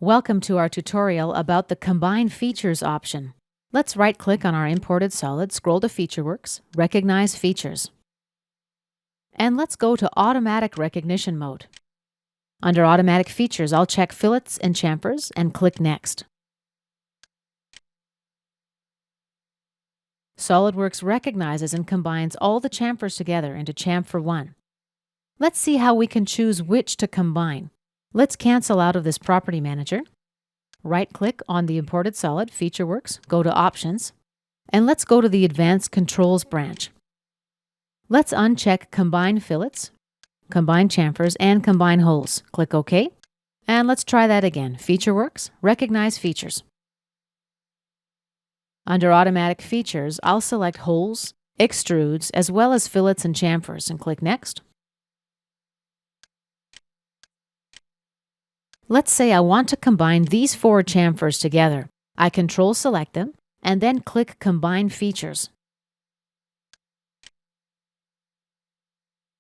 Welcome to our tutorial about the Combine Features option. Let's right-click on our imported solid, scroll to FeatureWorks, Recognize Features. And let's go to Automatic Recognition mode. Under Automatic Features, I'll check Fillets and Chamfers and click Next. SOLIDWORKS recognizes and combines all the chamfers together into chamfer 1. Let's see how we can choose which to combine. Let's cancel out of this Property Manager. Right-click on the imported solid, FeatureWorks, go to Options, and let's go to the Advanced Controls branch. Let's uncheck Combine Fillets, Combine Chamfers, and Combine Holes. Click OK, and let's try that again. FeatureWorks, Recognize Features. Under Automatic Features, I'll select Holes, Extrudes, as well as Fillets and Chamfers, and click Next. Let's say I want to combine these 4 chamfers together. I Control-select them, and then click Combine Features.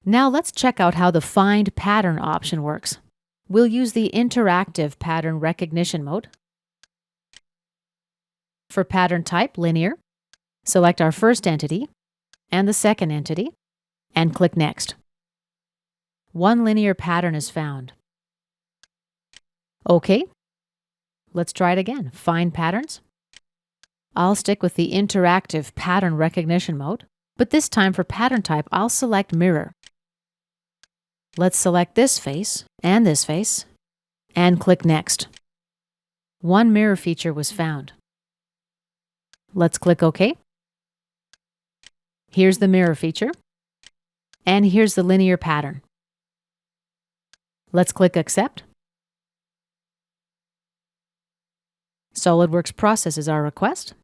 Now let's check out how the Find Pattern option works. We'll use the Interactive Pattern Recognition mode. For pattern type, linear, select our first entity and the second entity, and click Next. One linear pattern is found. OK. Let's try it again. Find Patterns. I'll stick with the Interactive Pattern Recognition mode, but this time for pattern type, I'll select Mirror. Let's select this face, and click Next. One mirror feature was found. Let's click OK. Here's the mirror feature, and here's the linear pattern. Let's click Accept. SOLIDWORKS processes our request.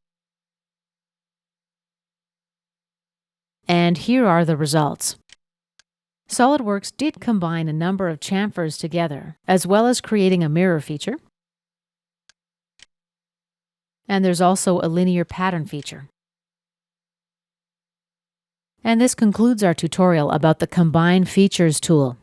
And here are the results. SOLIDWORKS did combine a number of chamfers together, as well as creating a mirror feature. And there's also a linear pattern feature. And this concludes our tutorial about the Combine Features tool.